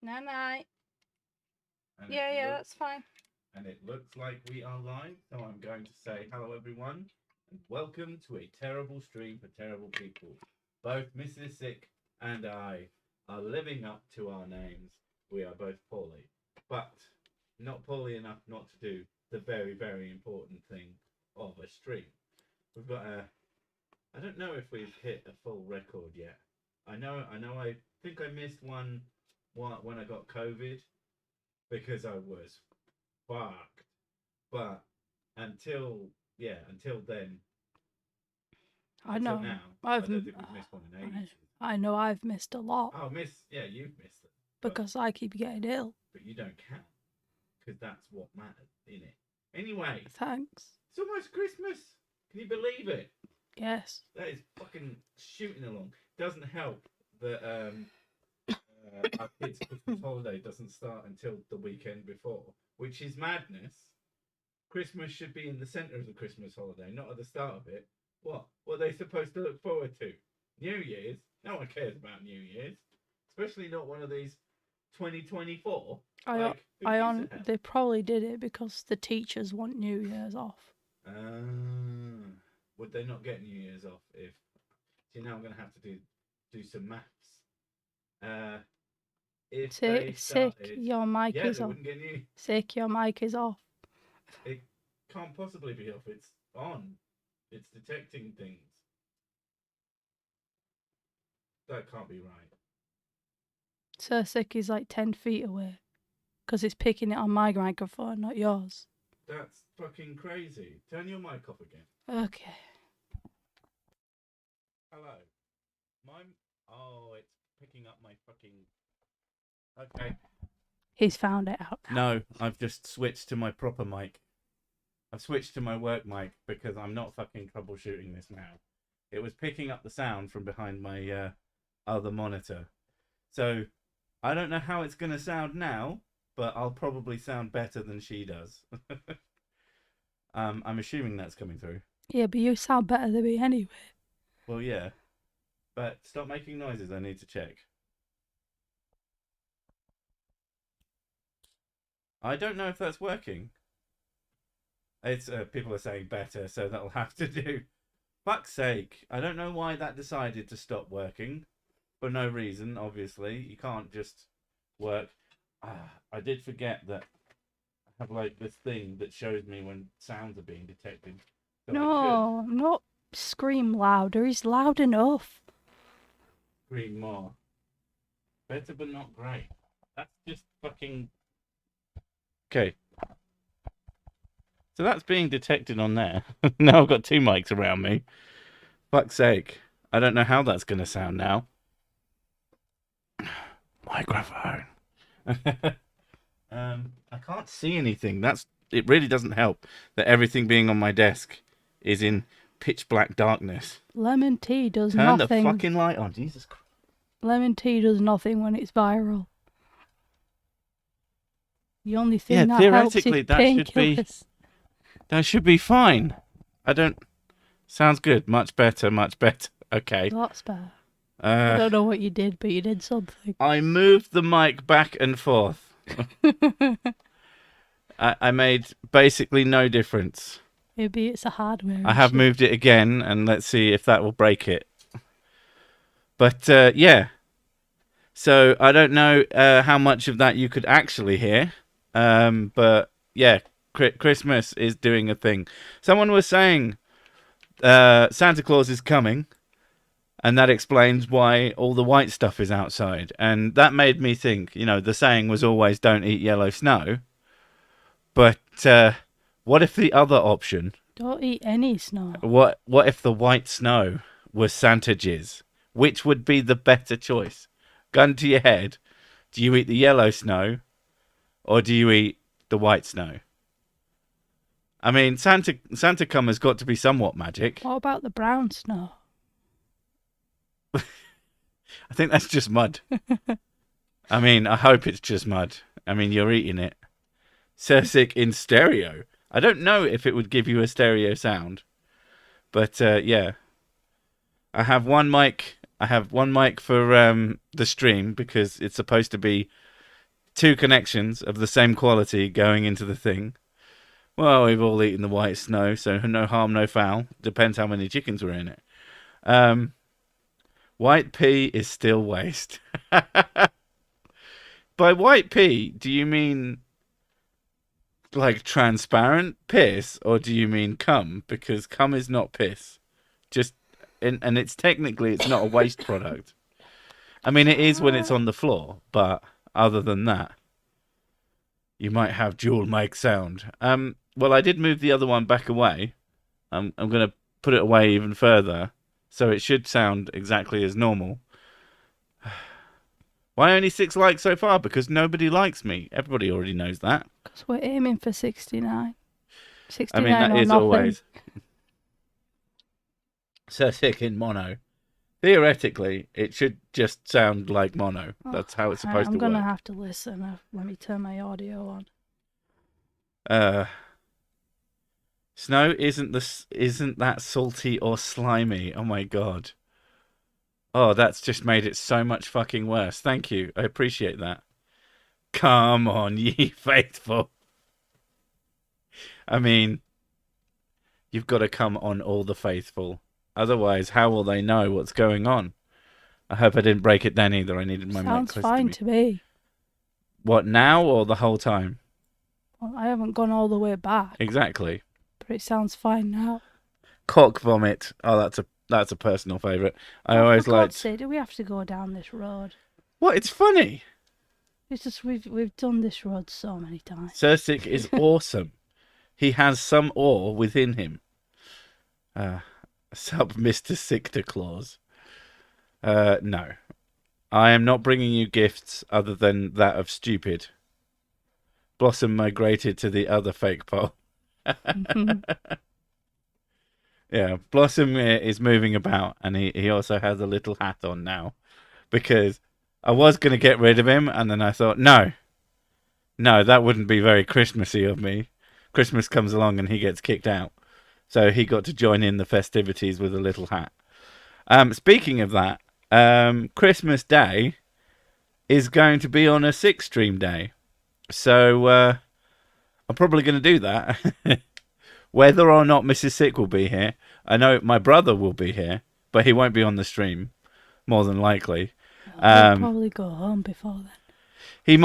Night night. And Yeah, that's fine. And it looks like we are live, so I'm going to say hello everyone, and welcome to a terrible stream for terrible people. Both Mrs. Sick and I are living up to our names. We are both poorly, but not poorly enough not to do the very, very important thing of a stream. We've got I don't know if we've hit a full record yet. I think I missed one when I got COVID because I was fucked. But until then, I know. now, I don't think we've missed one in ages. I know I've missed a lot. Oh, you've missed it. Because I keep getting ill. But you don't count. Because that's what matters, innit? Anyway. Thanks. It's almost Christmas. Can you believe it? Yes. That is fucking shooting along. Doesn't help that our kids' Christmas holiday doesn't start until the weekend before, which is madness. Christmas should be in the centre of the Christmas holiday, not at the start of it. What are they supposed to look forward to? New Year's? No one cares about New Year's. Especially not one of these 2024. They probably did it because the teachers want New Year's off. Would they not get New Year's off if... See, now I'm going to have to do some maths. Sick, your mic is off. Sick, your mic is off. It can't possibly be off. It's on. It's detecting things. That can't be right. Sir Sick is like 10 feet away. Because it's picking it on my microphone, not yours. That's fucking crazy. Turn your mic off again. Okay. Hello. Oh, it's picking up my fucking... Okay. He's found it out. No, I've just switched to my proper mic. I've switched to my work mic because I'm not fucking troubleshooting this now. It was picking up the sound from behind my other monitor. So, I don't know how it's going to sound now, but I'll probably sound better than she does. I'm assuming that's coming through. Yeah, but you sound better than me anyway. Well, yeah. But stop making noises, I need to check. I don't know if that's working. It's people are saying better, so that'll have to do. Fuck's sake. I don't know why that decided to stop working. For no reason, obviously. You can't just work. I did forget that I have like this thing that shows me when sounds are being detected. So no, not scream louder. He's loud enough. Scream more. Better but not great. That's just fucking... Okay. So that's being detected on there. Now I've got two mics around me. Fuck's sake. I don't know how that's going to sound now. Microphone. I can't see anything. It really doesn't help that everything being on my desk is in pitch black darkness. Lemon tea does nothing. Turn the fucking light on. Jesus Christ. Lemon tea does nothing when it's viral. The only thing that theoretically helps is that should be fine. Sounds good. Much better. Okay. Lots better. I don't know what you did, but you did something. I moved the mic back and forth. I made basically no difference. Maybe it's a hardware I have moved it again, and let's see if that will break it. But, yeah. So, I don't know how much of that you could actually hear. But, yeah, Christmas is doing a thing. Someone was saying Santa Claus is coming. And that explains why all the white stuff is outside. And that made me think, the saying was always don't eat yellow snow. But what if the other option... Don't eat any snow. What if the white snow was Santa jizz? Which would be the better choice? Gun to your head. Do you eat the yellow snow? Or do you eat the white snow? I mean, Santa come has got to be somewhat magic. What about the brown snow? I think that's just mud. I mean, I hope it's just mud. I mean, you're eating it. Sursic in stereo. I don't know if it would give you a stereo sound. But, yeah. I have one mic for the stream because it's supposed to be 2 connections of the same quality going into the thing. Well, we've all eaten the white snow, so no harm, no foul. Depends how many chickens were in it. White pea is still waste. By white pea, do you mean like transparent piss, or do you mean cum? Because cum is not piss. And it's technically it's not a waste product. I mean, it is when it's on the floor, but other than that, you might have Jule make sound. Well, I did move the other one back away. I'm going to put it away even further, so it should sound exactly as normal. Why only 6 likes so far? Because nobody likes me. Everybody already knows that. Because we're aiming for 69. 69 I mean, that or is nothing. always. So sick in mono. Theoretically, it should just sound like mono. That's how it's supposed to I'm work. going to have to listen. Let me turn my audio on. Snow isn't that salty or slimy. Oh my god. Oh, that's just made it so much fucking worse. Thank you. I appreciate that. Come on, ye faithful. I mean, you've got to come on all the faithful. Otherwise, how will they know what's going on? I hope I didn't break it down either. I needed my mic Sounds close fine to me. to me. What, now or the whole time? Well, I haven't gone all the way back, Exactly. but it sounds fine now. Cock vomit. Oh, that's a personal favourite. I always For liked. God's sake, do we have to go down this road? What? It's funny. It's just we've done this road so many times. Sick is awesome. He has some awe within him. Sub Mr. Sicta Claus. No. I am not bringing you gifts other than that of stupid. Blossom migrated to the other fake pole. Yeah, Blossom is moving about, and he also has a little hat on now. Because I was going to get rid of him, and then I thought, no, that wouldn't be very Christmassy of me. Christmas comes along and he gets kicked out. So he got to join in the festivities with a little hat. Speaking of that, Christmas Day is going to be on a 6 stream day. So I'm probably going to do that. Whether or not Mrs. Sick will be here. I know my brother will be here, but he won't be on the stream, more than likely. He'll probably go home before then. He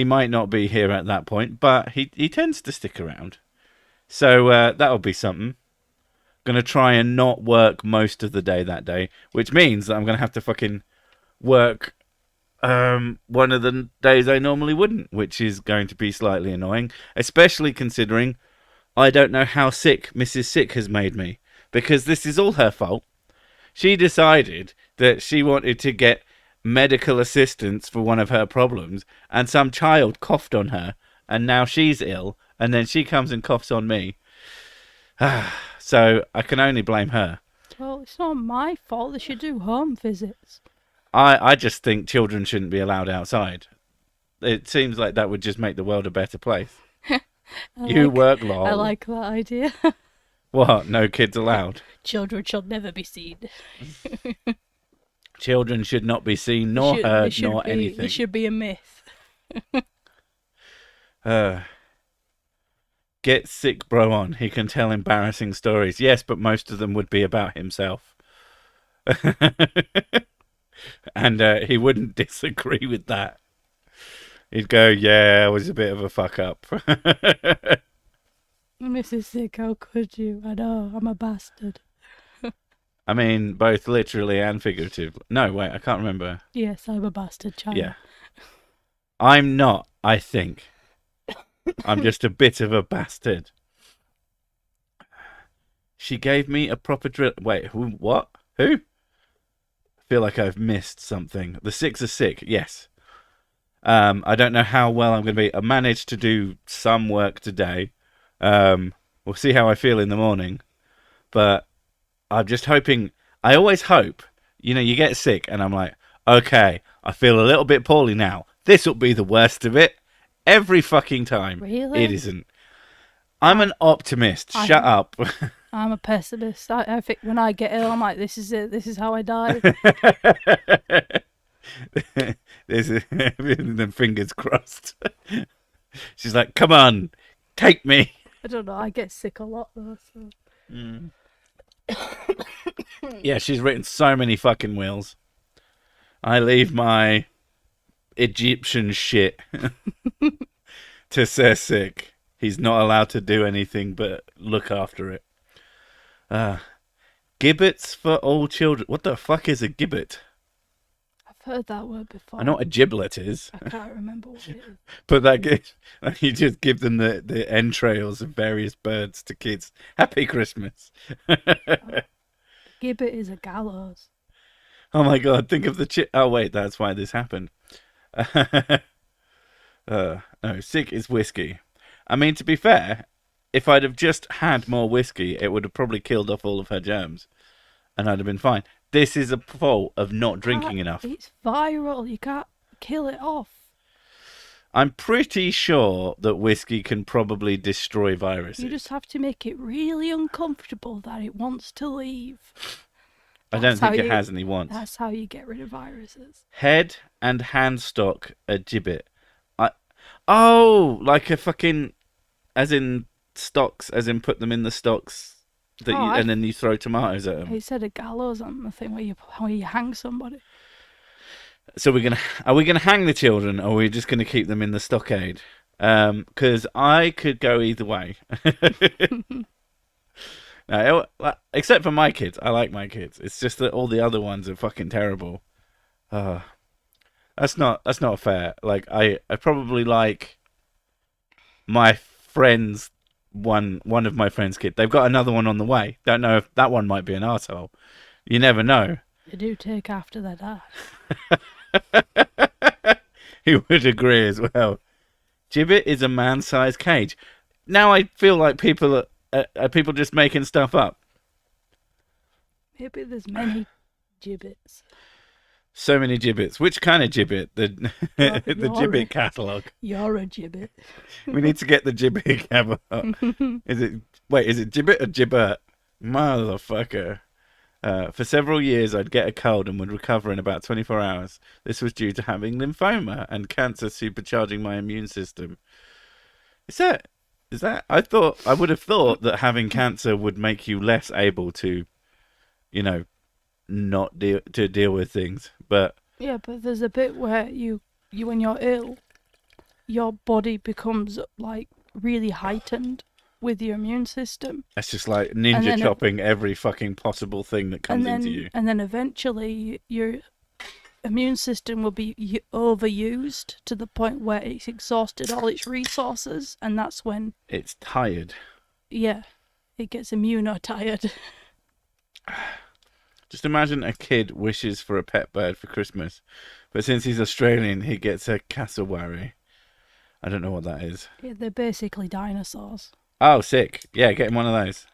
might not be here at that point, but he tends to stick around. So that'll be something. Going to try and not work most of the day that day, which means that I'm going to have to fucking work one of the days I normally wouldn't, which is going to be slightly annoying, especially considering I don't know how sick Mrs. Sick has made me, because this is all her fault. She decided that she wanted to get medical assistance for one of her problems, and some child coughed on her, and now she's ill, and then she comes and coughs on me. So I can only blame her. Well, it's not my fault. They should do home visits. I just think children shouldn't be allowed outside. It seems like that would just make the world a better place. Work, lol. I like that idea. What? No kids allowed? Children should never be seen. Children should not be seen, nor heard, nor anything. It should be a myth. Get Sick Bro on. He can tell embarrassing stories. Yes, but most of them would be about himself. And he wouldn't disagree with that. He'd go, yeah, I was a bit of a fuck up. Mrs. Sick, how could you? I know, I'm a bastard. I mean, both literally and figuratively. No, wait, I can't remember. Yes, I'm a bastard child. Yeah. I'm not, I think. I'm just a bit of a bastard. She gave me a proper drill. Wait, what? Who? I feel like I've missed something. The 6 are sick, yes. I don't know how well I'm going to be. I managed to do some work today. We'll see how I feel in the morning. But I'm just hoping. I always hope, you get sick and I'm like, okay, I feel a little bit poorly now. This will be the worst of it. Every fucking time. Really? It isn't. I'm an optimist. Shut up. I'm a pessimist. I think when I get ill, I'm like, this is it. This is how I die. There's them fingers crossed. She's like, come on, take me. I don't know. I get sick a lot though. So. Mm. Yeah, she's written so many fucking wills. I leave my Egyptian shit to Sir Sick. He's not allowed to do anything but look after it. Gibbets for all children. What the fuck is a gibbet? I've heard that word before. I know what a giblet is. I can't remember what it is. But you just give them the entrails of various birds to kids. Happy Christmas. Gibbet is a gallows. Oh my god, think of the oh wait, that's why this happened. No, sick is whiskey. I mean, to be fair, if I'd have just had more whiskey, it would have probably killed off all of her germs, and I'd have been fine. This is a fault of not drinking enough. It's viral. You can't kill it off. I'm pretty sure that whiskey can probably destroy viruses. You just have to make it really uncomfortable that it wants to leave. I don't think it has any wants. That's how you get rid of viruses. Head and hand stock a gibbet. Oh, like a fucking, as in stocks, as in put them in the stocks, and then you throw tomatoes at them. He said a gallows on the thing where you hang somebody. So are we gonna hang the children, or are we just gonna keep them in the stockade? Because I could go either way. No, except for my kids. I like my kids. It's just that all the other ones are fucking terrible. That's not fair. Like I probably like my friends. One of my friends' kids. They've got another one on the way. Don't know if that one might be an arsehole. You never know. They do take after their dad. He would agree as well. Gibbet is a man-sized cage. Now I feel like people are people just making stuff up. Maybe there's many gibbets. So many gibbets. Which kind of gibbet? The gibbet catalogue. You're a gibbet. We need to get the gibbet catalogue. Is it gibbet or gibbet? Motherfucker. For several years, I'd get a cold and would recover in about 24 hours. This was due to having lymphoma and cancer supercharging my immune system. Is that? I would have thought that having cancer would make you less able to, not deal with things. But yeah, but there's a bit where you when you're ill, your body becomes like really heightened with your immune system. That's just like ninja chopping every fucking possible thing that comes into you. And then eventually your immune system will be overused to the point where it's exhausted all its resources, and that's when it's tired. Yeah, it gets immuno-tired. Just imagine a kid wishes for a pet bird for Christmas, but since he's Australian, he gets a cassowary. I don't know what that is. Yeah, they're basically dinosaurs. Oh, sick. Yeah, get him one of those.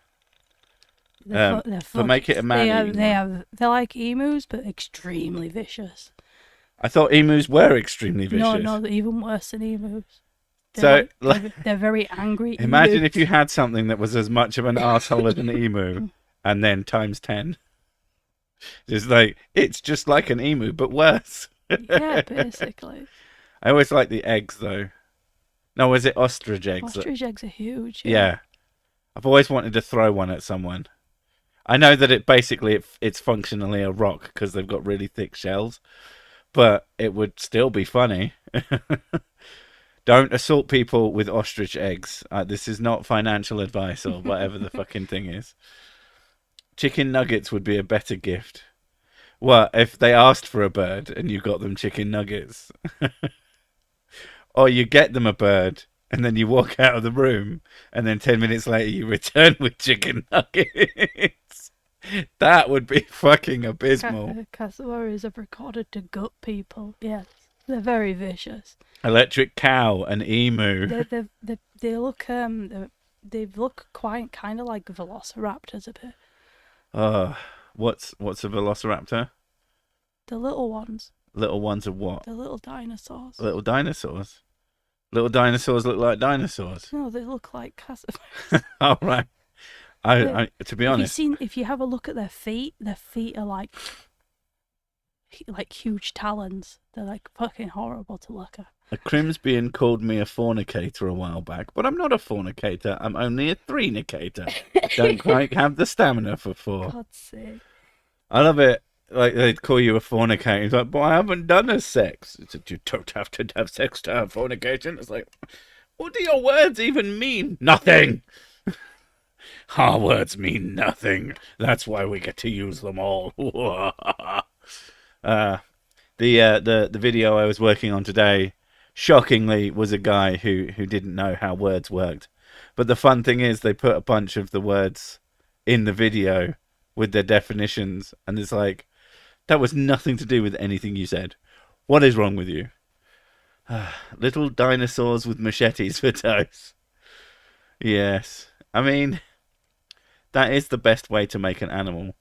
They're but make it a man. They're like emus, but extremely vicious. I thought emus were extremely vicious. No, they're even worse than emus. They're very angry. Imagine emus. if you had something that was as much of an arsehole as an emu, and then times 10. It's just like an emu, but worse. Yeah, basically. I always like the eggs, though. No, is it ostrich eggs? Ostrich eggs are huge. Yeah. I've always wanted to throw one at someone. I know that it's functionally a rock because they've got really thick shells, but it would still be funny. Don't assault people with ostrich eggs. This is not financial advice or whatever the fucking thing is. Chicken nuggets would be a better gift. Well, if they asked for a bird and you got them chicken nuggets. Or you get them a bird and then you walk out of the room and then 10 minutes later you return with chicken nuggets. That would be fucking abysmal. Cassowaries are recorded to gut people. Yes, they're very vicious. Electric cow and emu. They look quite kind of like velociraptors a bit. What's a velociraptor? The little ones. Little ones of what? The little dinosaurs. Little dinosaurs? Little dinosaurs look like dinosaurs? No, they look like cassowaries. All right. To be honest... If you have a look at their feet are like... like huge talons. They're like fucking horrible to look at. A Crimsbian called me a fornicator a while back, but I'm not a fornicator. I'm only a three-nicator. Don't quite have the stamina for four. God's sake. I love it. Like, they'd call you a fornicator. It's like, but I haven't done a sex. It's like, you don't have to have sex to have fornication. It's like, what do your words even mean? Nothing. Our words mean nothing. That's why we get to use them all. The video I was working on today, shockingly, was a guy who didn't know how words worked. But the fun thing is, they put a bunch of the words in the video with their definitions, and it's like, that was nothing to do with anything you said. What is wrong with you? Little dinosaurs with machetes for toes. Yes. I mean, that is the best way to make an animal.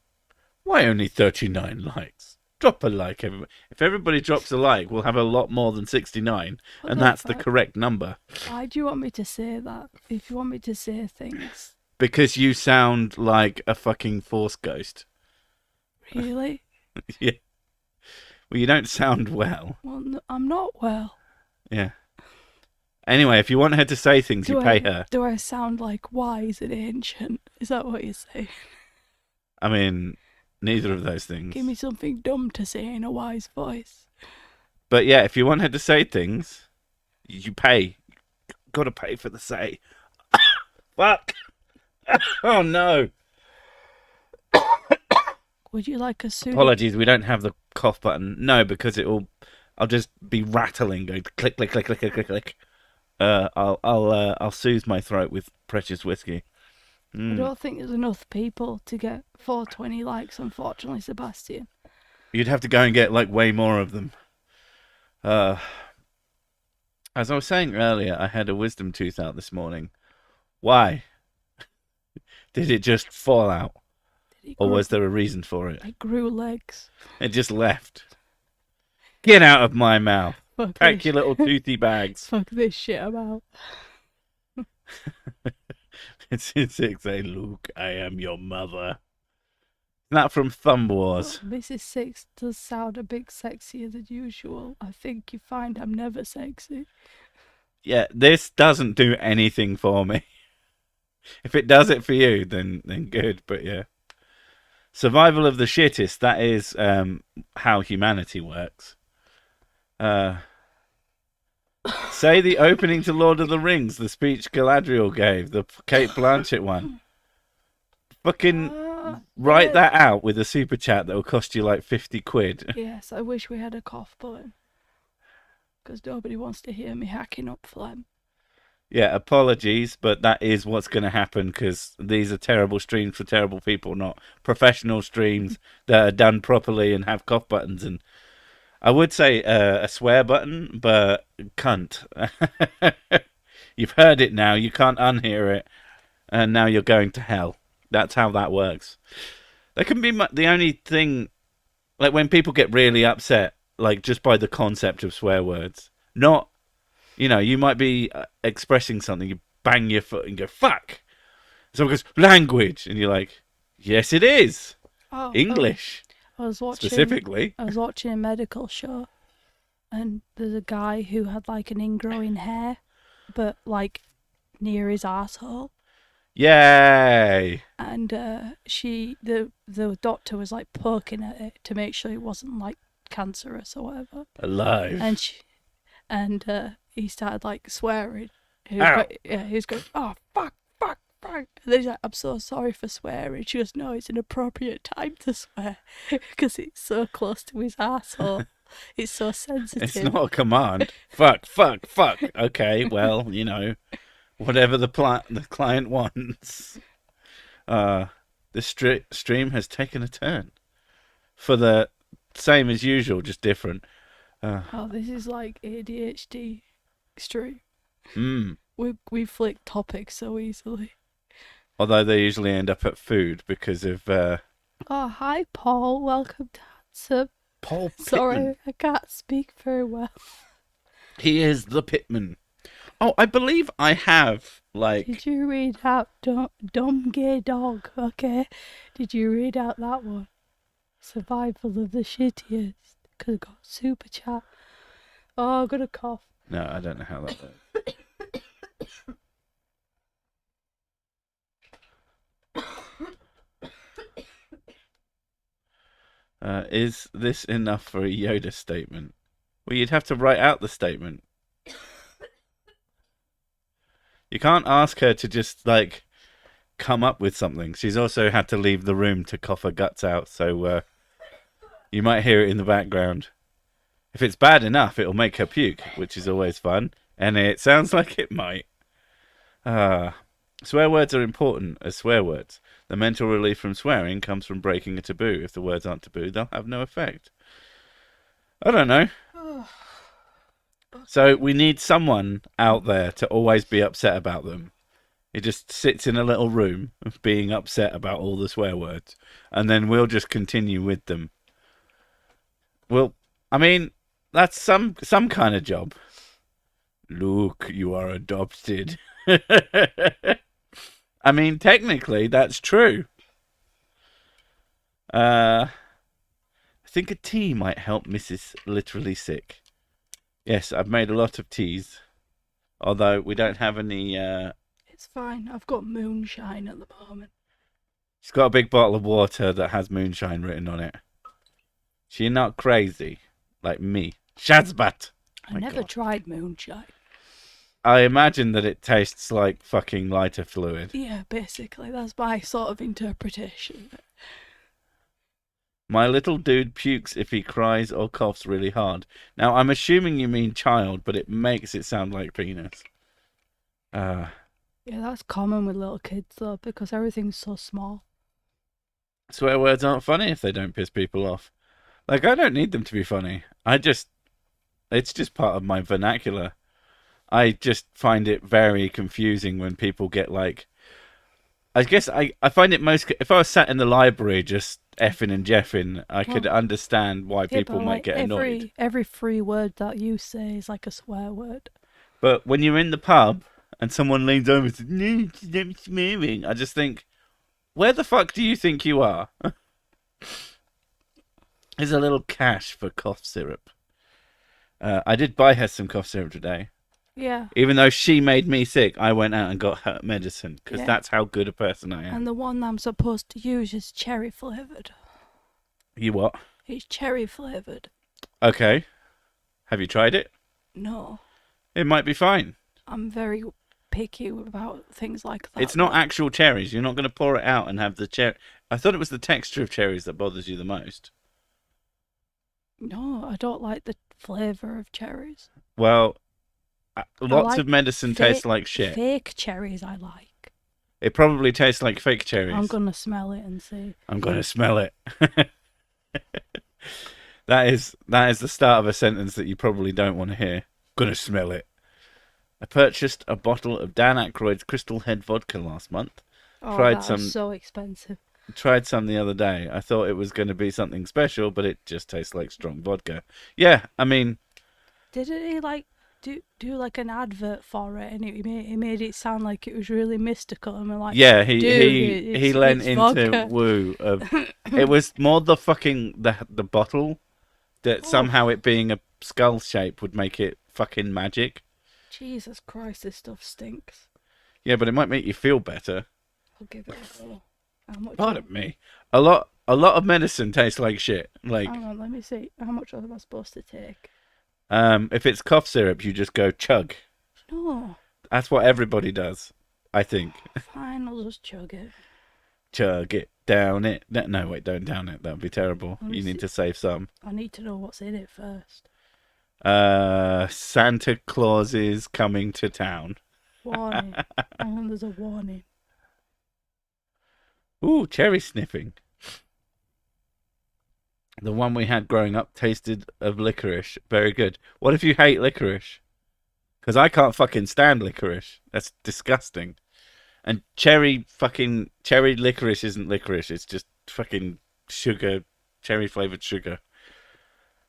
Why only 39 likes? Drop a like, everybody. If everybody drops a like, we'll have a lot more than 69, and that's the correct number. Why do you want me to say that? If you want me to say things. Because you sound like a fucking force ghost. Really? Yeah. Well, you don't sound well. Well, no, I'm not well. Yeah. Anyway, if you want her to say things, you pay her. Do I sound like wise and ancient? Is that what you're saying? I mean, neither of those things. Give me something dumb to say in a wise voice. But yeah, if you want her to say things, you pay. Gotta pay for the say. Fuck! Oh no! Would you like a suit? Apologies, we don't have the cough button. No, because I'll just be rattling, going click, click, click, click, click, click, click. I'll soothe my throat with precious whiskey. I don't think there's enough people to get 420 likes, unfortunately, Sebastian. You'd have to go and get like way more of them. As I was saying earlier, I had a wisdom tooth out this morning. Why? Did it just fall out? Or was there a reason for it? It grew legs. It just left. Get out of my mouth. Fuck Pack your little toothy bags. Fuck this shit about. It's say, Luke, I am your mother. That from Thumb Wars. Well, Mrs. Six does sound a bit sexier than usual. I think you find I'm never sexy. Yeah, this doesn't do anything for me. If it does it for you, then good, but yeah. Survival of the shittest, that is how humanity works. Say the opening to Lord of the Rings, the speech Galadriel gave, the Kate Blanchett one. Fucking write that out with a super chat that will cost you like 50 quid. Yes, I wish we had a cough button. Because nobody wants to hear me hacking up phlegm. Yeah, apologies, but that is what's going to happen because these are terrible streams for terrible people, not professional streams that are done properly and have cough buttons. And I would say a swear button, but cunt. You've heard it now. You can't unhear it. And now you're going to hell. That's how that works. That can be the only thing, like when people get really upset, like just by the concept of swear words. Not, you know, you might be expressing something, you bang your foot and go, fuck. Someone goes, language. And you're like, yes, it is. Oh, English. I was watching, specifically. I was watching a medical show. And there's a guy who had like an ingrowing hair, but like near his arsehole. Yay. And the doctor was like poking at it to make sure it wasn't like cancerous or whatever. Alive. And he started like swearing. He was going, oh fuck, fuck, fuck. And then he's like, I'm so sorry for swearing. She goes, no, it's an appropriate time to swear because it's so close to his asshole. It's so sensitive. It's not a command. Fuck, fuck, fuck. Okay, well, you know, whatever the client wants. This stream has taken a turn. For the same as usual, just different. This is like ADHD stream. Mm. We flick topics so easily. Although they usually end up at food because of... Oh, hi, Paul. Welcome to Handsome. Paul Pittman. Sorry, I can't speak very well. He is the Pitman. Oh, I believe I have, like... Did you read out Dumb Gay Dog, okay? Did you read out that one? Survival of the shittiest. because I got super chat. Oh, I've got a cough. No, I don't know how that works. Is this enough for a Yoda statement? Well, you'd have to write out the statement. You can't ask her to just, like, come up with something. She's also had to leave the room to cough her guts out, so you might hear it in the background. If it's bad enough, it'll make her puke, which is always fun. And it sounds like it might. Swear words are important as swear words. The mental relief from swearing comes from breaking a taboo. If the words aren't taboo, they'll have no effect. I don't know. So we need someone out there to always be upset about them. He just sits in a little room being upset about all the swear words. And then we'll just continue with them. Well, I mean, that's some kind of job. Look, you are adopted. I mean, technically, that's true. I think a tea might help Mrs. Literally Sick. Yes, I've made a lot of teas. Although we don't have any... It's fine. I've got moonshine at the moment. She's got a big bottle of water that has moonshine written on it. She's not crazy. Like me. Shazbat! I never tried moonshine. I imagine that it tastes like fucking lighter fluid. Yeah, basically. That's my sort of interpretation. My little dude pukes if he cries or coughs really hard. Now, I'm assuming you mean child, but it makes it sound like penis. Yeah, that's common with little kids, though, because everything's so small. Swear words aren't funny if they don't piss people off. Like, I don't need them to be funny. It's just part of my vernacular. I just find it very confusing when people get like... I guess I find it most... If I was sat in the library just effing and jeffing, I could understand why people might get annoyed. Every free word that you say is like a swear word. But when you're in the pub and someone leans over and says, "No, stop swearing," I just think, where the fuck do you think you are? Here's a little cash for cough syrup. I did buy her some cough syrup today. Yeah. Even though she made me sick, I went out and got her medicine because that's how good a person I am. And the one I'm supposed to use is cherry flavoured. You what? It's cherry flavoured. Okay. Have you tried it? No. It might be fine. I'm very picky about things like that. It's not actual cherries. You're not going to pour it out and have the cherry. I thought it was the texture of cherries that bothers you the most. No, I don't like the flavour of cherries. Well, lots of medicine tastes like shit. Fake cherries I like. It probably tastes like fake cherries. I'm going to smell it and see. I'm going to smell it. That is the start of a sentence that you probably don't want to hear. Gonna smell it. I purchased a bottle of Dan Aykroyd's Crystal Head vodka last month. Oh, that was so expensive. Tried some the other day. I thought it was going to be something special, but it just tastes like strong vodka. Yeah, I mean... Didn't he, like, do like an advert for it, and he made it sound like it was really mystical, and we're like... Yeah, he lent into vodka. woo of... It was more the fucking... the bottle, that somehow it being a skull shape would make it fucking magic. Jesus Christ, this stuff stinks. Yeah, but it might make you feel better. I'll give it a go. Pardon me. A lot of medicine tastes like shit. Like, hang on, let me see. How much am I supposed to take? If it's cough syrup, you just go chug. No. That's what everybody does, I think. Fine, I'll just chug it. Chug it, down it. No, wait, don't down it. That would be terrible. You need to save some. I need to know what's in it first. Santa Claus is coming to town. Warning. Hang on, there's a warning. Ooh, cherry sniffing. The one we had growing up tasted of licorice. Very good. What if you hate licorice? Because I can't fucking stand licorice. That's disgusting. And cherry licorice isn't licorice. It's just fucking sugar, cherry flavoured sugar.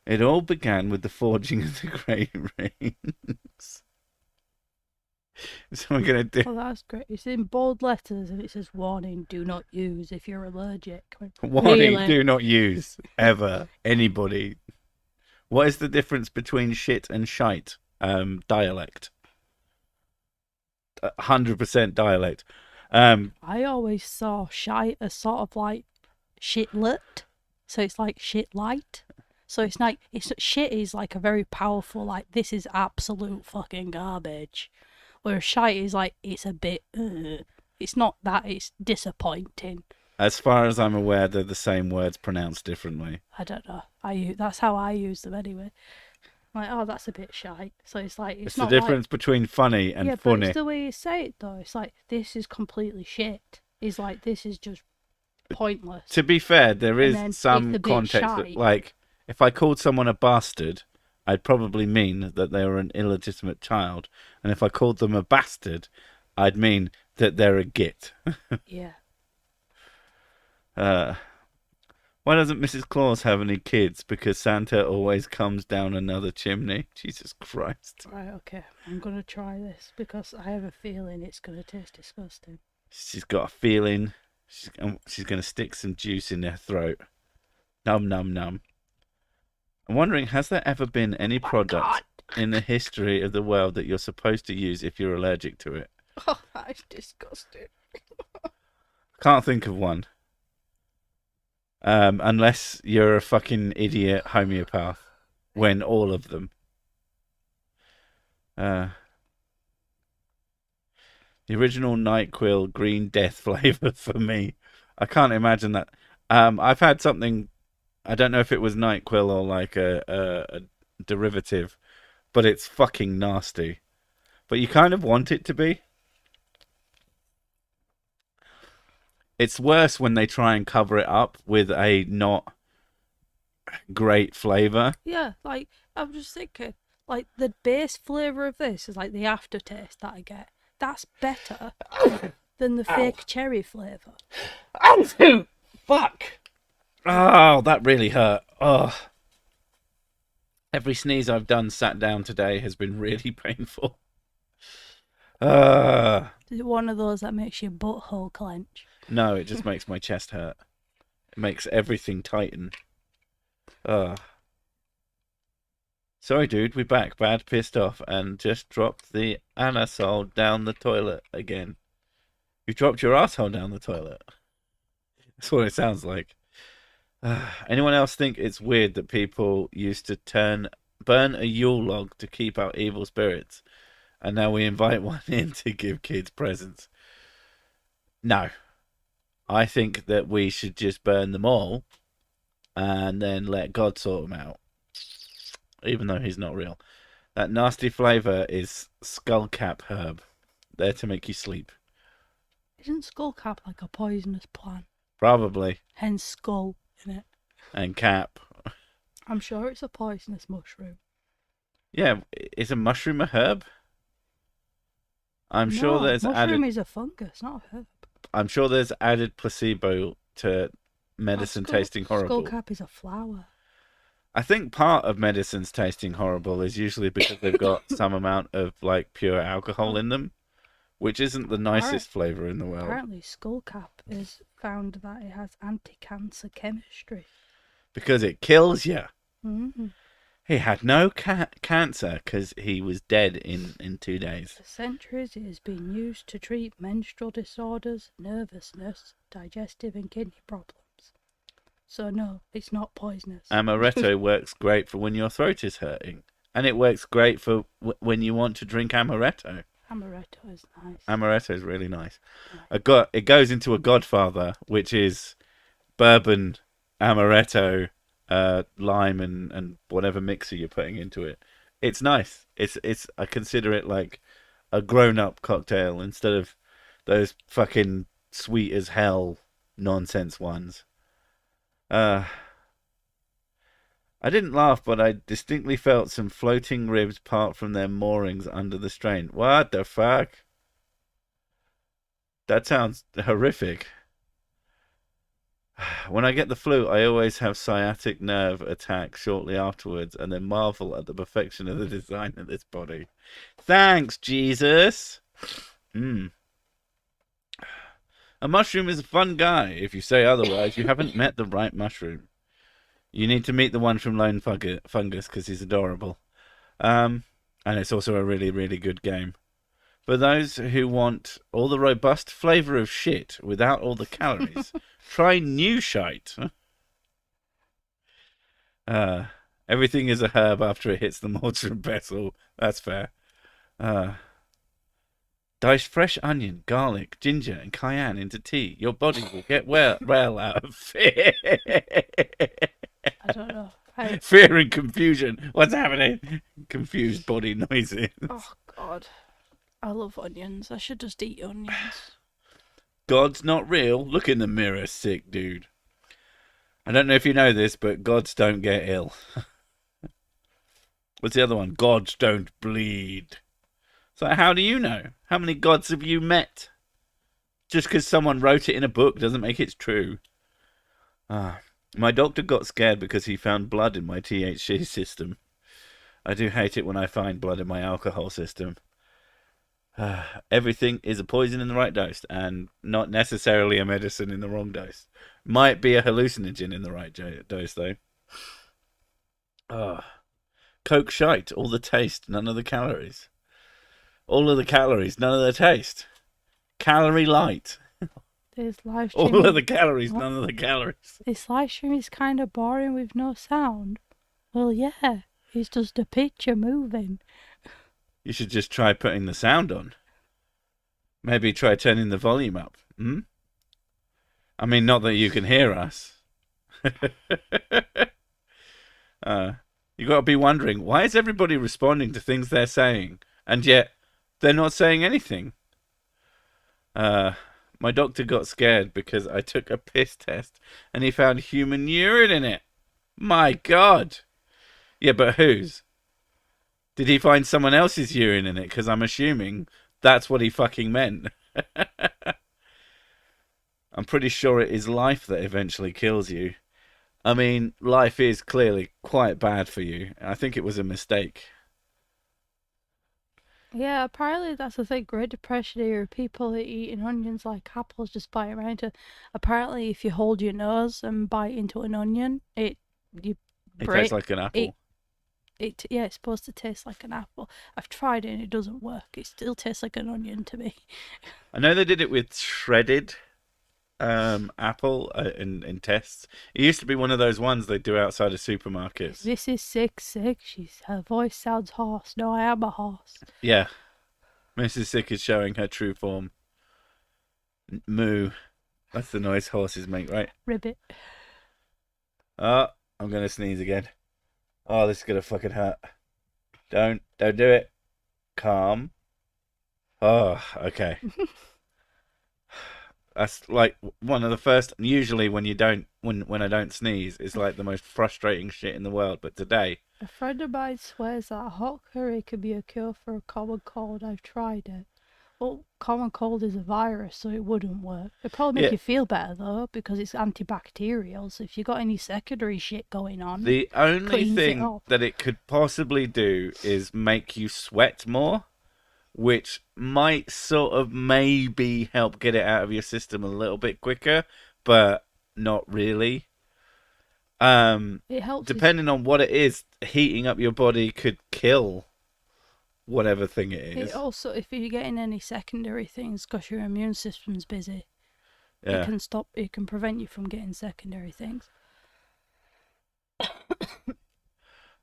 It all began with the forging of the Great Rings. So we're going to do... Oh, that's great. It's in bold letters and it says, warning, do not use if you're allergic. Warning, do not use, ever, anybody. What is the difference between shit and shite? Dialect. 100% dialect. I always saw shite as sort of like shitlet, so it's like shit light. So it's like shit is like a very powerful, like, this is absolute fucking garbage. Whereas shite is like, it's a bit, it's not that, it's disappointing. As far as I'm aware, they're the same words pronounced differently. I don't know. That's how I use them anyway. I'm like, oh, that's a bit shite. So it's like, It's not the difference between funny and yeah, funny. but it's the way you say it though. It's like, this is completely shit. It's like, this is just pointless. To be fair, there And is then some it's a bit context that, shite. like, if I called someone a bastard, I'd probably mean that they were an illegitimate child. And if I called them a bastard, I'd mean that they're a git. Yeah. Why doesn't Mrs. Claus have any kids? Because Santa always comes down another chimney. Jesus Christ. Right, okay. I'm going to try this because I have a feeling it's going to taste disgusting. She's got a feeling she's going to stick some juice in their throat. Num, num, num. I'm wondering, has there ever been any product in the history of the world that you're supposed to use if you're allergic to it? Oh, that's disgusting. Can't think of one. Unless you're a fucking idiot homeopath. When all of them. The original NyQuil green death flavour for me. I can't imagine that. I've had something, I don't know if it was NyQuil or like a derivative, but it's fucking nasty. But you kind of want it to be. It's worse when they try and cover it up with a not great flavour. Yeah, like, I'm just thinking, like, the base flavour of this is like the aftertaste that I get. That's better than the fake cherry flavour. Oh, fuck! Oh, that really hurt. Oh. Every sneeze I've done sat down today has been really painful. Is it one of those that makes your butthole clench? No, it just makes my chest hurt. It makes everything tighten. Sorry, dude, we're back. Bad, pissed off, and just dropped the anasol down the toilet again. You dropped your asshole down the toilet. That's what it sounds like. Anyone else think it's weird that people used to burn a Yule log to keep out evil spirits, and now we invite one in to give kids presents? No. I think that we should just burn them all and then let God sort them out. Even though he's not real. That nasty flavour is skullcap herb. There to make you sleep. Isn't skullcap like a poisonous plant? Probably. Hence skull, in it. And cap. I'm sure it's a poisonous mushroom. Yeah, is a mushroom a herb? I'm sure there's mushroom is a fungus, not a herb. I'm sure there's added placebo to medicine tasting horrible. Skullcap is a flower. I think part of medicines tasting horrible is usually because they've got some amount of like pure alcohol in them, which isn't the nicest flavour in the world. Apparently skullcap is found that it has anti-cancer chemistry. Because it kills you. Mm-hmm. He had no cancer because he was dead in 2 days. For centuries it has been used to treat menstrual disorders, nervousness, digestive and kidney problems. So no, it's not poisonous. Amaretto works great for when your throat is hurting. And it works great for when you want to drink amaretto. Amaretto is nice. Amaretto is really nice. It goes into a Godfather, which is bourbon, amaretto, lime and whatever mixer you're putting into it. It's nice. I consider it like a grown-up cocktail instead of those fucking sweet as hell nonsense ones. I didn't laugh, but I distinctly felt some floating ribs part from their moorings under the strain. What the fuck? That sounds horrific. When I get the flu, I always have sciatic nerve attack shortly afterwards and then marvel at the perfection of the design of this body. Thanks, Jesus. A mushroom is a fun guy. If you say otherwise, you haven't met the right mushroom. You need to meet the one from Lone Fungus because he's adorable. And it's also a really, really good game. For those who want all the robust flavour of shit without all the calories, try New Shite. Everything is a herb after it hits the mortar and pestle. That's fair. Dice fresh onion, garlic, ginger, and cayenne into tea. Your body will get well out of fear. I don't know. Fear and confusion. What's happening? Confused body noises. Oh, God. I love onions. I should just eat onions. God's not real. Look in the mirror, sick dude. I don't know if you know this, but gods don't get ill. What's the other one? Gods don't bleed. So how do you know? How many gods have you met? Just because someone wrote it in a book doesn't make it true. My doctor got scared because he found blood in my THC system. I do hate it when I find blood in my alcohol system. Everything is a poison in the right dose and not necessarily a medicine in the wrong dose. Might be a hallucinogen in the right dose, though. Coke shite, all the taste, none of the calories. All of the calories, none of the taste. Calorie light. This live stream. All of the calories, none of the calories. This live stream is kind of boring with no sound. Well, yeah, it's just a picture moving. You should just try putting the sound on. Maybe try turning the volume up. I mean, not that you can hear us. You got to be wondering, why is everybody responding to things they're saying, and yet they're not saying anything? My doctor got scared because I took a piss test and he found human urine in it. My God. Yeah, but whose? Did he find someone else's urine in it? Because I'm assuming that's what he fucking meant. I'm pretty sure it is life that eventually kills you. I mean, life is clearly quite bad for you. I think it was a mistake. Yeah, apparently that's the thing. Great Depression era, people are eating onions like apples, just bite around it. Apparently, if you hold your nose and bite into an onion, it tastes like an apple. It's supposed to taste like an apple. I've tried it and it doesn't work. It still tastes like an onion to me. I know they did it with shredded apple in tests. It used to be one of those ones they do outside of supermarkets. This is sick. Her voice sounds hoarse. No, I am a horse. Yeah. Mrs. Sick is showing her true form. Moo. That's the noise horses make, right? Ribbit. Oh, I'm going to sneeze again. Oh, this is going to fucking hurt. Don't do it. Calm. Oh, okay. That's like one of the first. Usually, when I don't sneeze, it's like the most frustrating shit in the world. But today, a friend of mine swears that hot curry could be a cure for a common cold. I've tried it. Well, common cold is a virus, so it wouldn't work. It'd probably make you feel better though, because it's antibacterial. So if you got any secondary shit going on, the only thing that it could possibly do is make you sweat more, which might sort of maybe help get it out of your system a little bit quicker, but not really. It helps depending on what it is. Heating up your body could kill whatever thing it is. It also, if you're getting any secondary things because your immune system's busy, yeah, it can prevent you from getting secondary things.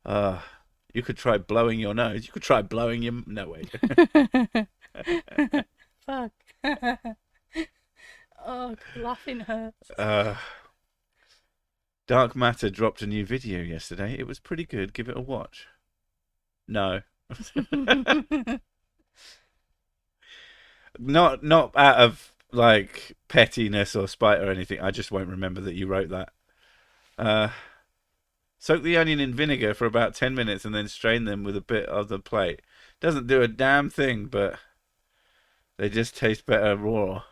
You could try blowing your nose. You could try blowing your... No, wait. Fuck. Oh, laughing hurts. Dark Matter dropped a new video yesterday. It was pretty good. Give it a watch. No. Not out of, like, pettiness or spite or anything. I just won't remember that you wrote that. Soak the onion in vinegar for about 10 minutes and then strain them with a bit of the plate. Doesn't do a damn thing, but they just taste better raw.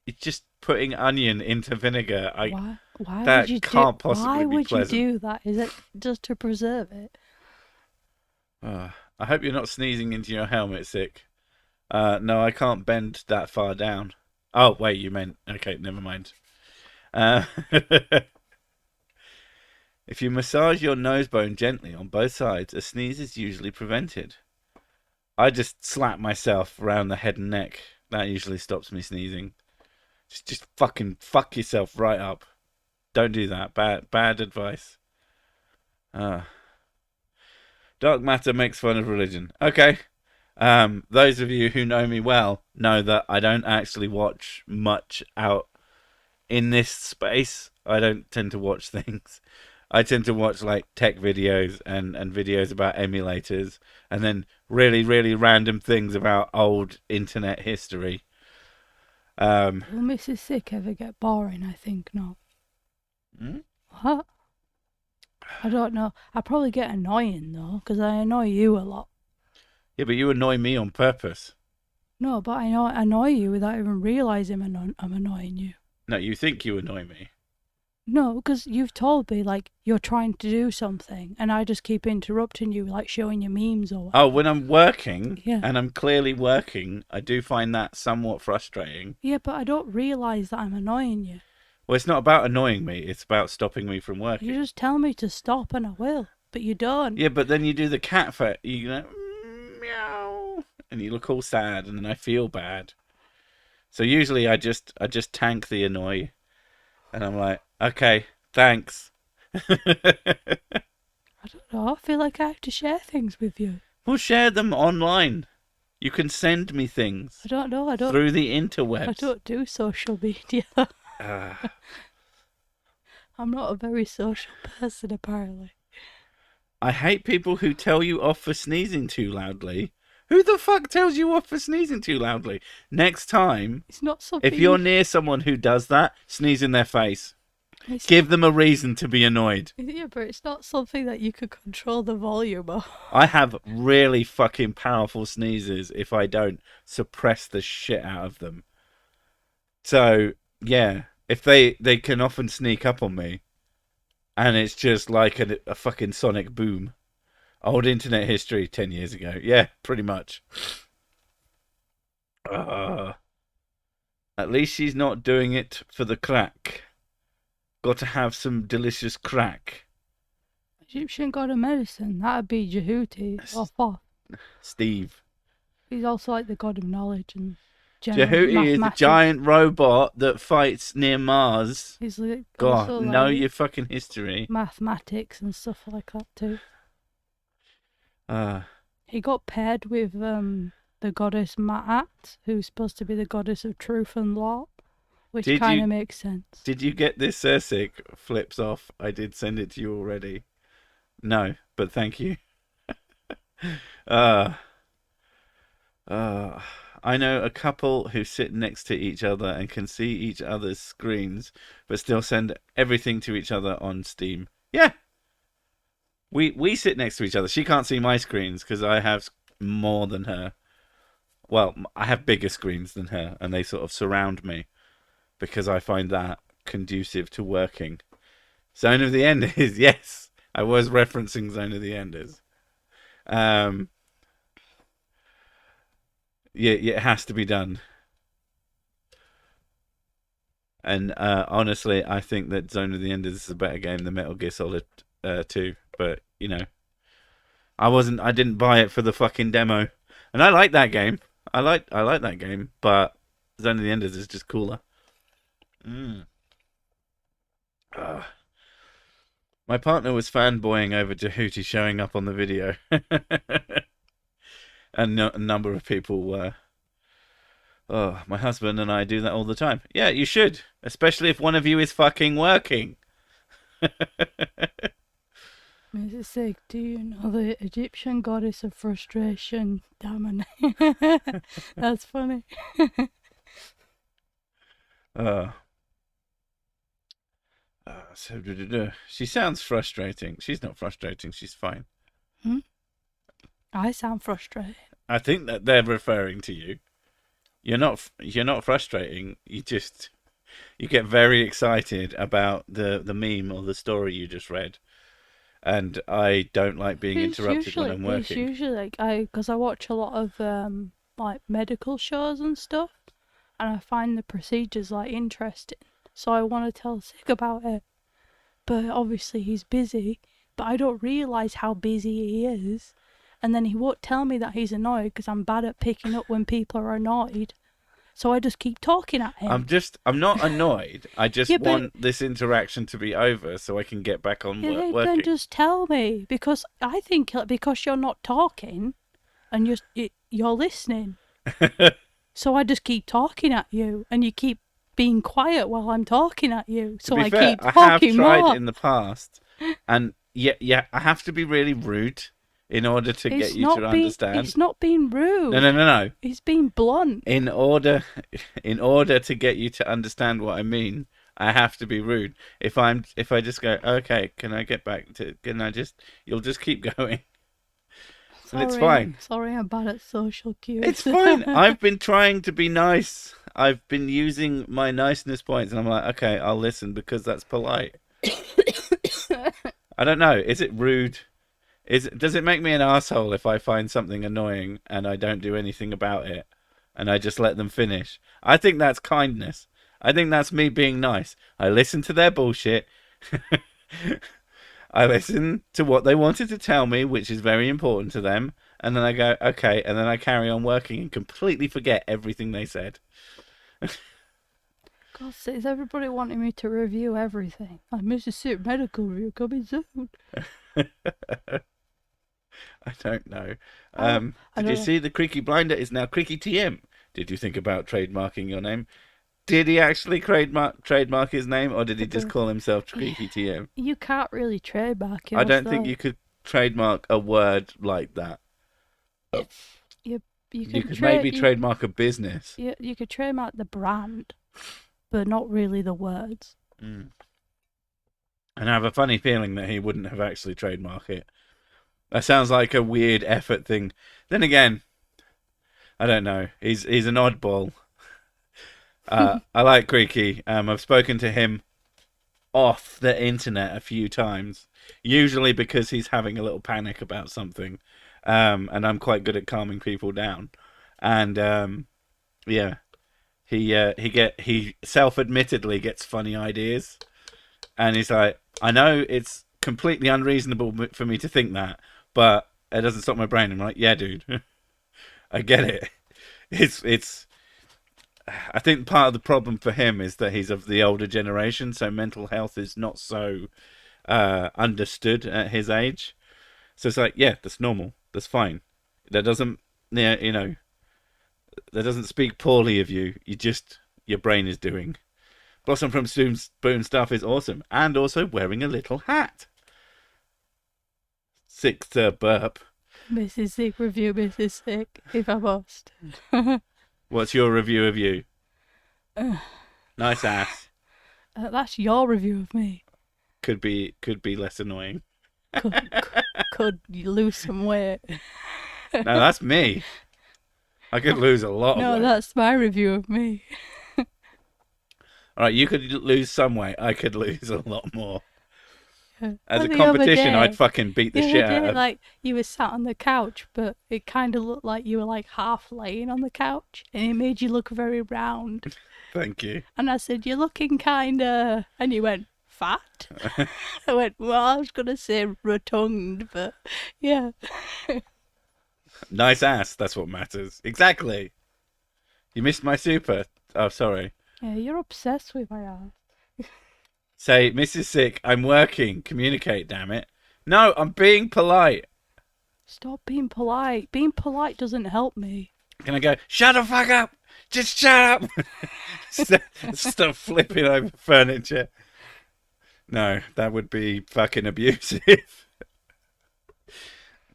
It's just putting onion into vinegar. Why would you can't possibly Why be would pleasant. you do that? Is it just to preserve it? I hope you're not sneezing into your helmet, Sick. No, I can't bend that far down. Oh, wait, you meant... Okay, never mind. If you massage your nose bone gently on both sides, a sneeze is usually prevented. I just slap myself around the head and neck. That usually stops me sneezing. Just fucking fuck yourself right up. Don't do that. Bad advice. Dark matter makes fun of religion. Okay. Those of you who know me well know that I don't actually watch much out in this space. I don't tend to watch things. I tend to watch like tech videos and videos about emulators, and then really, really random things about old internet history. Will Mrs. Sick ever get boring? I think not. What? I don't know. I probably get annoying though, because I annoy you a lot. Yeah, but you annoy me on purpose. No, but I annoy you without even realising I'm annoying you. No, you think you annoy me. No, because you've told me, like, you're trying to do something, and I just keep interrupting you, like, showing you memes or whatever. Oh, when I'm working, yeah. and I'm clearly working, I do find that somewhat frustrating. Yeah, but I don't realise that I'm annoying you. Well, it's not about annoying me, it's about stopping me from working. You just tell me to stop and I will, but you don't. Yeah, but then you do the cat face, you know, meow, and you look all sad, and then I feel bad. So usually I just tank the annoy, and I'm like, okay, thanks. I don't know. I feel like I have to share things with you. We'll share them online. You can send me things. I don't know. Through the interwebs. I don't do social media. I'm not a very social person, apparently. I hate people who tell you off for sneezing too loudly. Who the fuck tells you off for sneezing too loudly? Next time, it's not something. If you're near someone who does that, sneeze in their face. Give them a reason to be annoyed. Yeah, but it's not something that you could control the volume of. I have really fucking powerful sneezes if I don't suppress the shit out of them. So, yeah, if they can often sneak up on me, and it's just like a fucking sonic boom. Old internet history 10 years ago. Yeah, pretty much. At least she's not doing it for the crack. Got to have some delicious crack. Egyptian god of medicine. That'd be Jehuti or Thoth. Steve. He's also like the god of knowledge and Jehuti is a giant robot that fights near Mars. He's like, God, know your fucking history. Mathematics and stuff like that too. He got paired with the goddess Ma'at, who's supposed to be the goddess of truth and law, which kind of makes sense. Did you get this Cirsic flips off? I did send it to you already. No, but thank you. I know a couple who sit next to each other and can see each other's screens, but still send everything to each other on Steam. Yeah. We sit next to each other. She can't see my screens because I have more than her. Well, I have bigger screens than her, and they sort of surround me because I find that conducive to working. Zone of the Enders, yes. I was referencing Zone of the Enders. Yeah, it has to be done. And honestly, I think that Zone of the Enders is a better game than Metal Gear Solid 2. But, you know, I didn't buy it for the fucking demo. And I like that game. I like that game, but Zone of the Enders is just cooler. My partner was fanboying over Jehuti showing up on the video. And a number of people were. Oh, my husband and I do that all the time. Yeah, you should. Especially if one of you is fucking working. Mrs. Sig, do you know the Egyptian goddess of frustration? Damn it. That's funny. She sounds frustrating. She's not frustrating. She's fine. I sound frustrated. I think that they're referring to you. You're not frustrating. You get very excited about the meme or the story you just read. And I don't like being interrupted when I'm working. It's usually like because I watch a lot of like medical shows and stuff, and I find the procedures like interesting, so I want to tell Sig about it. but obviously he's busy, but I don't realise how busy he is. And then he won't tell me that he's annoyed because I'm bad at picking up when people are annoyed. So I just keep talking at him. I'm not annoyed. I just Yeah, but- want this interaction to be over so I can get back on Yeah, working. then just tell me, because I think because you're not talking and you're listening. So I just keep talking at you, and you keep being quiet while I'm talking at you. So I keep talking I have tried more. in the past, and yeah, I have to be really rude in order to get you to understand. It's not being rude. No. It's being blunt. In order to get you to understand what I mean, I have to be rude. If I just go, okay, you'll just keep going. And it's fine. Sorry, I'm bad at social cues. It's fine. I've been trying to be nice. I've been using my niceness points, and I'm like, okay, I'll listen because that's polite. I don't know. Is it rude? Does it make me an asshole if I find something annoying and I don't do anything about it, and I just let them finish? I think that's kindness. I think that's me being nice. I listen to their bullshit. I listen to what they wanted to tell me, which is very important to them, and then I go, okay, and then I carry on working and completely forget everything they said. God, is everybody wanting me to review everything? Like Mrs. Soup medical review coming soon. I don't know. Did you see the Creaky Blinder is now Creaky TM? Did you think about trademarking your name? Did he actually trademark his name, or did he just call himself Creaky TM? You can't really trademark yours. I don't think you could trademark a word like that. You could maybe trademark a business. You could trademark the brand, but not really the words. And I have a funny feeling that he wouldn't have actually trademarked it. That sounds like a weird effort thing. Then again, I don't know. He's an oddball. I like Creaky. I've spoken to him off the internet a few times, usually because he's having a little panic about something, and I'm quite good at calming people down. And yeah, he self-admittedly gets funny ideas, and he's like, I know it's completely unreasonable for me to think that, but it doesn't stop my brain. I'm like, yeah, dude, I get it. It's. I think part of the problem for him is that he's of the older generation, so mental health is not so understood at his age. So it's like, yeah, that's normal, that's fine. That doesn't, that doesn't speak poorly of you. Your brain is doing. Blossom from Spoon stuff is awesome, and also wearing a little hat. Sixth burp. Mrs. Sick review, Mrs. Sick, if I must. What's your review of you? Nice ass. That's your review of me. Could be less annoying. Could you lose some weight? No, that's me. I could lose a lot of weight. No, that's my review of me. All right, you could lose some weight. I could lose a lot more. As a competition, I'd fucking beat the shit out of. Like you were sat on the couch, but it kind of looked like you were like half laying on the couch, and it made you look very round. Thank you. And I said, "You're looking kinda," and you went, "Fat." I went, "Well, I was gonna say rotund, but yeah." Nice ass. That's what matters. Exactly. You missed my super. Oh, sorry. Yeah, you're obsessed with my ass. Say, Mrs. Sick, I'm working. Communicate, damn it. No, I'm being polite. Stop being polite. Being polite doesn't help me. Can I go, shut the fuck up? Just shut up. Stop flipping over furniture. No, that would be fucking abusive.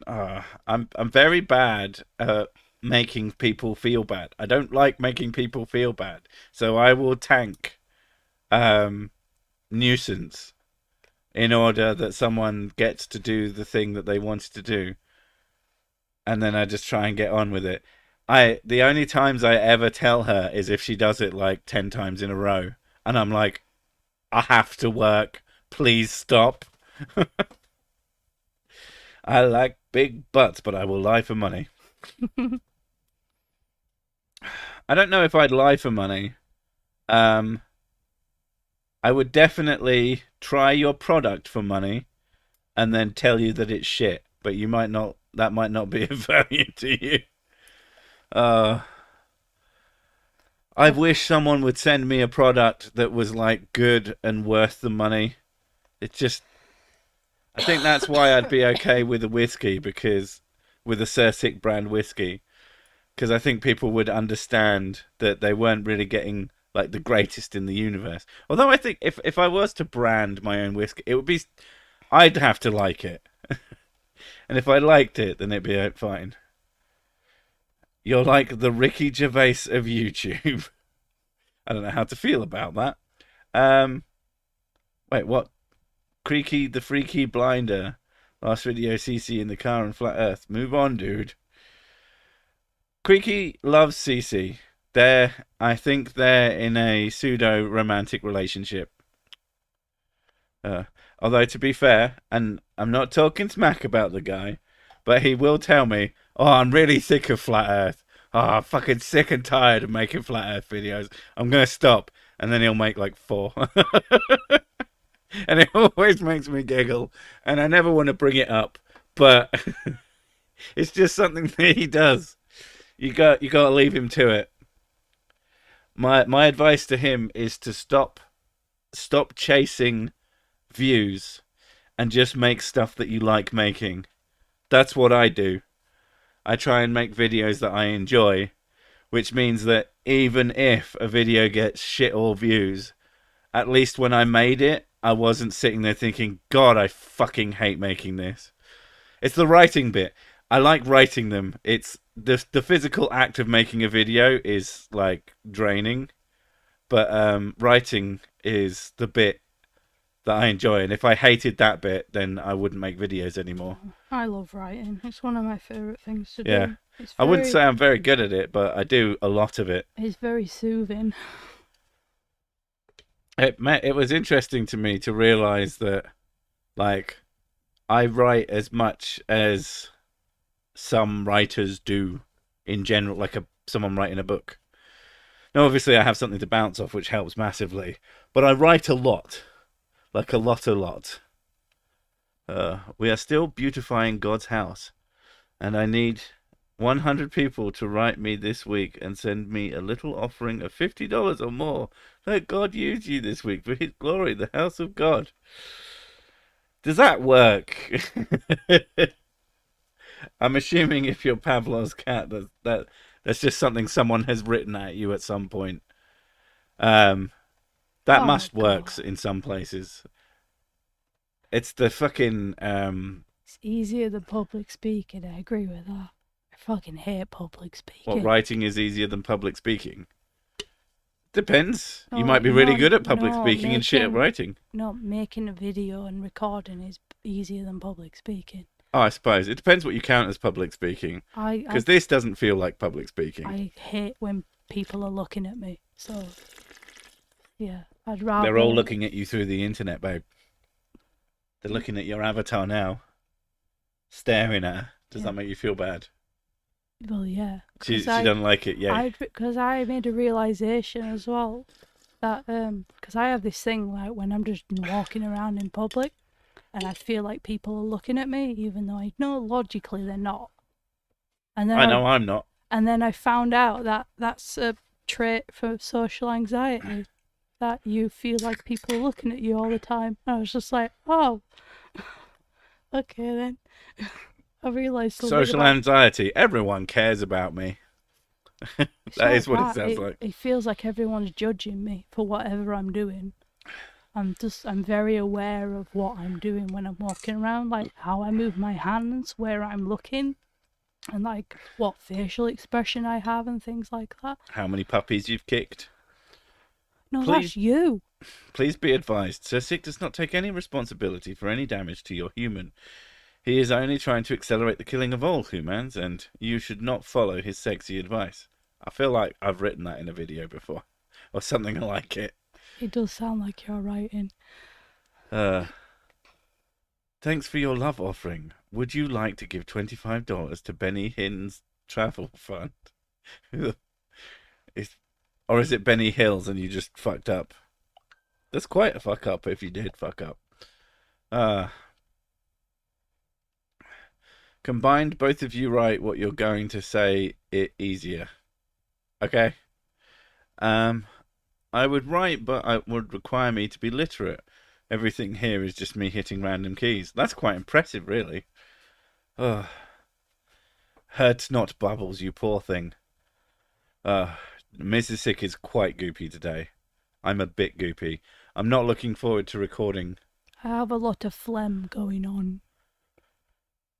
I'm very bad at making people feel bad. I don't like making people feel bad. So I will tank nuisance in order that someone gets to do the thing that they wanted to do, and then I just try and get on with it. The only times I ever tell her is if she does it like 10 times in a row, and I'm like, I have to work, please stop. I like big butts, but I will lie for money. I don't know if I'd lie for money. I would definitely try your product for money and then tell you that it's shit, but you might not. That might not be of value to you. Uh, I wish someone would send me a product that was like good and worth the money. It's just, I think that's why I'd be okay with a whiskey, because with a Cersic brand whiskey, because I think people would understand that they weren't really getting like the greatest in the universe. Although I think if I was to brand my own whiskey, it would be, I'd have to like it, and if I liked it, then it'd be fine. You're like the Ricky Gervais of YouTube. I don't know how to feel about that. Um, Wait, what? Creaky the Freaky Blinder. Last video, CC in the car and Flat Earth. Move on, dude. Creaky loves CC. I think they're in a pseudo-romantic relationship. Although, to be fair, and I'm not talking smack about the guy, but he will tell me, oh, I'm really sick of Flat Earth. Oh, I'm fucking sick and tired of making Flat Earth videos. I'm going to stop. And then he'll make like 4. And it always makes me giggle. And I never want to bring it up. But it's just something that he does. You got to leave him to it. My advice to him is to stop chasing views and just make stuff that you like making. That's what I do. I try and make videos that I enjoy, which means that even if a video gets shit all views, at least when I made it, I wasn't sitting there thinking, God, I fucking hate making this. It's the writing bit. I like writing them. It's the physical act of making a video is like draining, but writing is the bit that I enjoy. And if I hated that bit, then I wouldn't make videos anymore. I love writing. It's one of my favourite things to do. Yeah. I wouldn't say I'm very good at it, but I do a lot of it. It's very soothing. It was interesting to me to realise that, like, I write as much as some writers do in general, like someone writing a book. Now, obviously, I have something to bounce off, which helps massively, but I write a lot. Like a lot. We are still beautifying God's house, and I need 100 people to write me this week and send me a little offering of $50 or more. Let God use you this week for His glory, the house of God. Does that work? I'm assuming if you're Pavlov's cat, that's just something someone has written at you at some point. That must work in some places. It's the fucking... It's easier than public speaking, I agree with that. I fucking hate public speaking. What, writing is easier than public speaking? Depends. You might be really good at public speaking and shit at writing. No, making a video and recording is easier than public speaking. Oh, I suppose. It depends what you count as public speaking. Because this doesn't feel like public speaking. I hate when people are looking at me, so... Yeah, I'd rather... They're all looking at you through the internet, babe. They're looking at your avatar now. Staring at her. Does that make you feel bad? Well, yeah. She doesn't like it, yeah. Because I made a realisation as well that... Because I have this thing, like, when I'm just walking around in public, and I feel like people are looking at me, even though I know logically they're not. And then I know I'm not. And then I found out that that's a trait for social anxiety. That you feel like people are looking at you all the time. And I was just like, oh, okay then. I realised social anxiety. Everyone cares about me. That is what it sounds like. It feels like everyone's judging me for whatever I'm doing. I'm very aware of what I'm doing when I'm walking around, like how I move my hands, where I'm looking, and like what facial expression I have and things like that. How many puppies you've kicked? No, that's you. Please be advised, Sir Sick does not take any responsibility for any damage to your human. He is only trying to accelerate the killing of all humans, and you should not follow his sexy advice. I feel like I've written that in a video before, or something like it. It does sound like you're writing. Thanks for your love offering. Would you like to give $25 to Benny Hinn's travel fund? Or is it Benny Hills and you just fucked up? That's quite a fuck up if you did fuck up. Combined, both of you write what you're going to say it easier. Okay? I would write, but it would require me to be literate. Everything here is just me hitting random keys. That's quite impressive, really. Ugh. Hurt not, Bubbles, you poor thing. Mrs. Sick is quite goopy today. I'm a bit goopy. I'm not looking forward to recording. I have a lot of phlegm going on.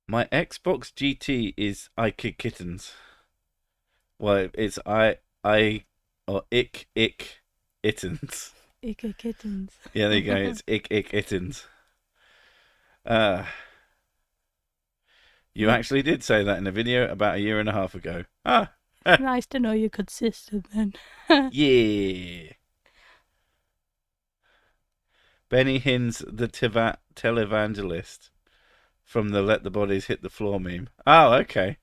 My Xbox GT is I Kick Kittens. Well, it's ick ittens. Icky kittens. Yeah, there you go. It's ick ittens. You actually did say that in a video about a year and a half ago. Ah. Nice to know you're consistent then. Yeah. Benny Hinn's the televangelist from the Let the Bodies Hit the Floor meme. Oh, okay.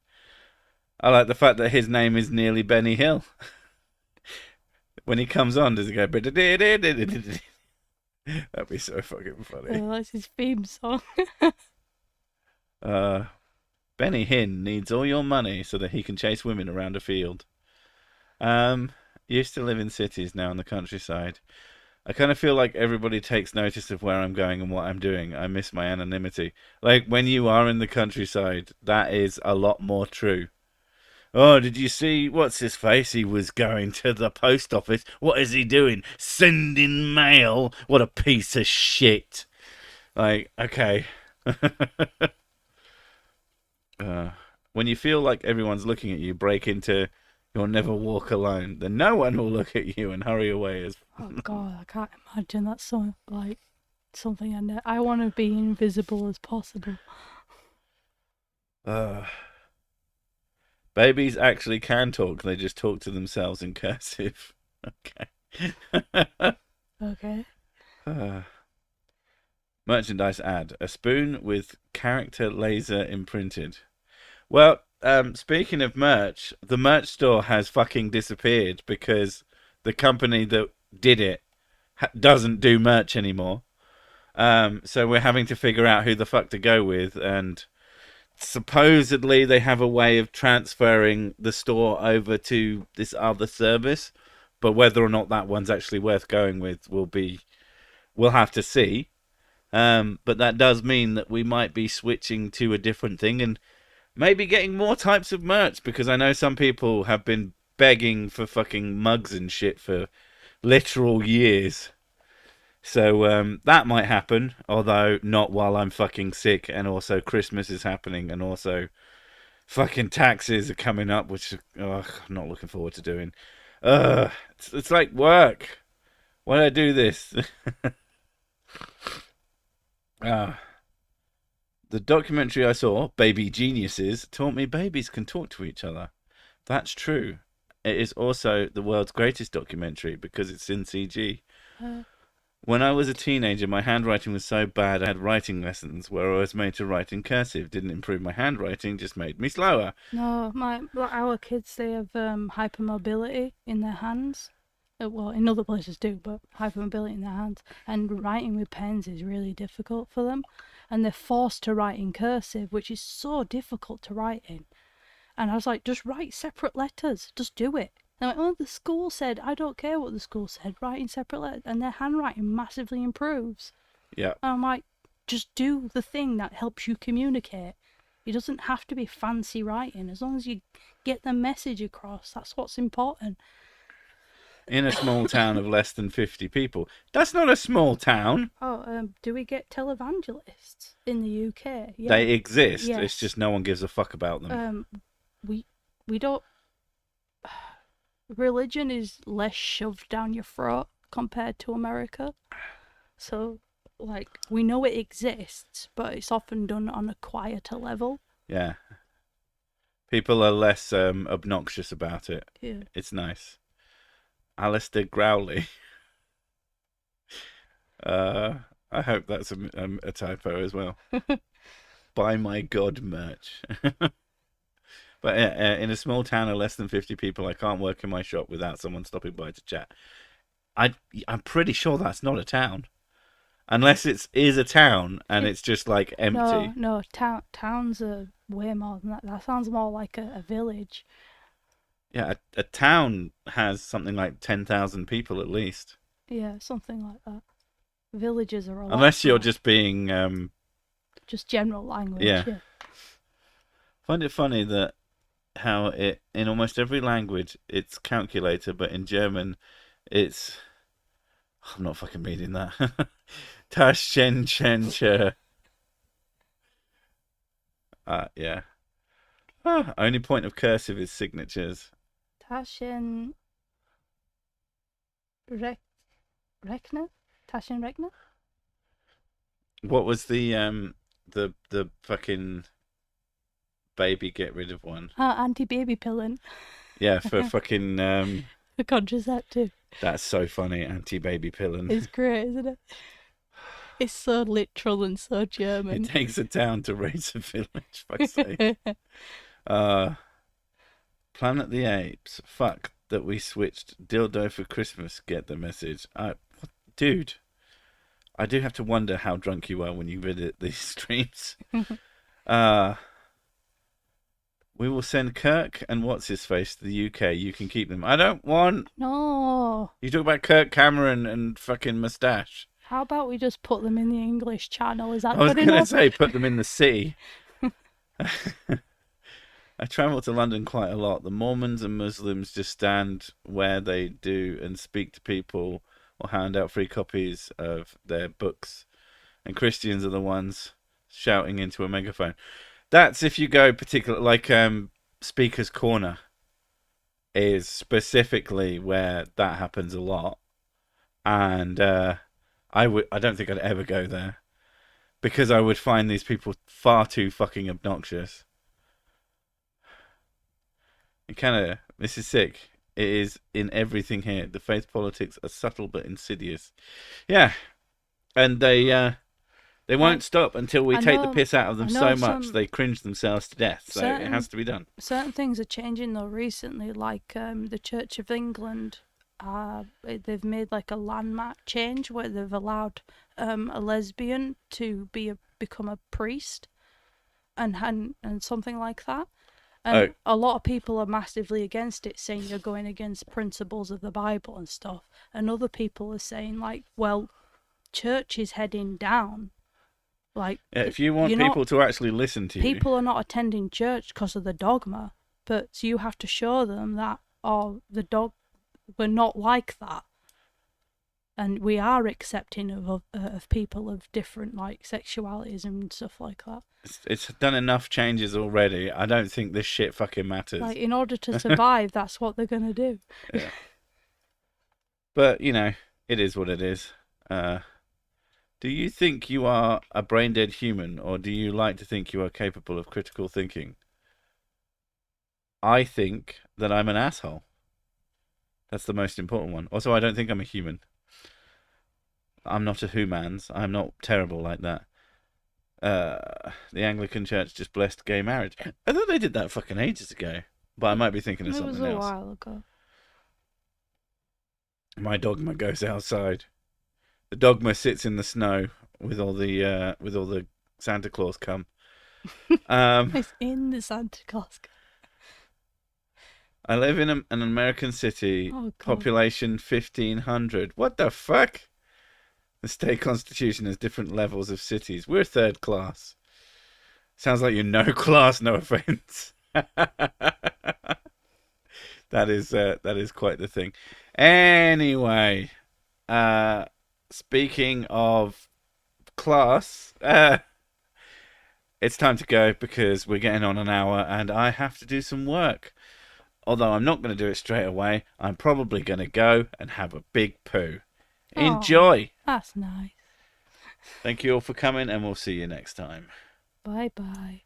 I like the fact that his name is nearly Benny Hill. When he comes on, does he go... That'd be so fucking funny. Oh, that's his theme song. Benny Hinn needs all your money so that he can chase women around a field. Used to live in cities, now in the countryside. I kind of feel like everybody takes notice of where I'm going and what I'm doing. I miss my anonymity. Like, when you are in the countryside, that is a lot more true. Oh, did you see what's his face? He was going to the post office. What is he doing? Sending mail? What a piece of shit. Like, okay. When you feel like everyone's looking at you, break into "You'll never walk alone." Then no one will look at you and hurry away. Oh God, I can't imagine that's so like something. I want to be invisible as possible. Babies actually can talk. They just talk to themselves in cursive. Okay. Okay. Merchandise ad: a spoon with character laser imprinted. Well, speaking of merch, the merch store has fucking disappeared because the company that did it doesn't do merch anymore. So we're having to figure out who the fuck to go with, and supposedly they have a way of transferring the store over to this other service, but whether or not that one's actually worth going with we'll have to see. But that does mean that we might be switching to a different thing and maybe getting more types of merch, because I know some people have been begging for fucking mugs and shit for literal years. So that might happen, although not while I'm fucking sick, and also Christmas is happening, and also fucking taxes are coming up, which I'm not looking forward to doing. It's like work. Why did I do this? The documentary I saw, Baby Geniuses, taught me babies can talk to each other. That's true. It is also the world's greatest documentary because it's in CG. When I was a teenager, my handwriting was so bad I had writing lessons where I was made to write in cursive. Didn't improve my handwriting, just made me slower. No, our kids, they have hypermobility in their hands. Well, in other places too, but hypermobility in their hands. And writing with pens is really difficult for them. And they're forced to write in cursive, which is so difficult to write in. And I was like, just write separate letters. Just do it. And I'm like, oh, the school said, I don't care what the school said, write in separate letters. And their handwriting massively improves. Yeah. And I'm like, just do the thing that helps you communicate. It doesn't have to be fancy writing. As long as you get the message across, that's what's important. In a small town of less than 50 people. That's not a small town. Oh, do we get televangelists in the UK? Yeah. They exist. Yes. It's just no one gives a fuck about them. We don't... Religion is less shoved down your throat compared to America. So, like, we know it exists, but it's often done on a quieter level. Yeah. People are less obnoxious about it. Yeah. It's nice. Alistair Growley. I hope that's a typo as well. Buy my God merch. But in a small town of less than 50 people, I can't work in my shop without someone stopping by to chat. I'm pretty sure that's not a town. Unless it is a town and it's just like empty. No, towns are way more than that. That sounds more like a village. Yeah, a town has something like 10,000 people at least. Yeah, something like that. Villages are a lot. Unless you're just being just general language. Yeah. Yeah. Find it funny that how it in almost every language it's calculator, but in German it's I'm not fucking reading that. Taschenschencher. Yeah. Only point of cursive is signatures. Taschenrechner? Taschenrechner? What was the fucking baby get rid of one? Anti-baby pilling. Yeah, for fucking For contraceptive. That's so funny, anti-baby pilling. It's great, isn't it? It's so literal and so German. It takes a town to raise a village, fuck's sake. Planet of the Apes. Fuck that we switched dildo for Christmas. Get the message. Dude, I do have to wonder how drunk you are when you visit these streams. We will send Kirk and what's his face to the UK. You can keep them. I don't want. No. You talk about Kirk Cameron and fucking moustache. How about we just put them in the English channel? Is that I was good going to enough? say put them in the sea. I travel to London quite a lot. The Mormons and Muslims just stand where they do and speak to people or hand out free copies of their books. And Christians are the ones shouting into a megaphone. That's if you go particular, like Speaker's Corner is specifically where that happens a lot. And I don't think I'd ever go there because I would find these people far too fucking obnoxious. This is sick. It is in everything here. The faith politics are subtle but insidious. Yeah. And they won't stop until we take the piss out of them so much they cringe themselves to death. So it has to be done. Certain things are changing though recently, like the Church of England. They've made like a landmark change where they've allowed a lesbian to become a priest, and something like that. And a lot of people are massively against it, saying you're going against principles of the Bible and stuff. And other people are saying like, well, church is heading down. Like, yeah, if you want people to actually listen to you, people are not attending church because of the dogma, but so you have to show them that we're not like that, and we are accepting of people of different like sexualities and stuff like that. It's done enough changes already. I don't think this shit fucking matters. Like, in order to survive, that's what they're gonna do. Yeah. But you know, it is what it is. Do you think you are a brain-dead human, or do you like to think you are capable of critical thinking? I think that I'm an asshole. That's the most important one. Also, I don't think I'm a human. I'm not a humans. I'm not terrible like that. The Anglican Church just blessed gay marriage. I thought they did that fucking ages ago. But I might be thinking of something else. It was a while ago. My dogma goes outside. The dogma sits in the snow with all the Santa Claus come. It's in the Santa Claus. I live in an American city, population 1,500. What the fuck? The state constitution has different levels of cities. We're third class. Sounds like you're no class, no offense. That is quite the thing. Anyway, speaking of class, it's time to go because we're getting on an hour and I have to do some work. Although I'm not going to do it straight away, I'm probably going to go and have a big poo. Enjoy! That's nice. Thank you all for coming and we'll see you next time. Bye-bye.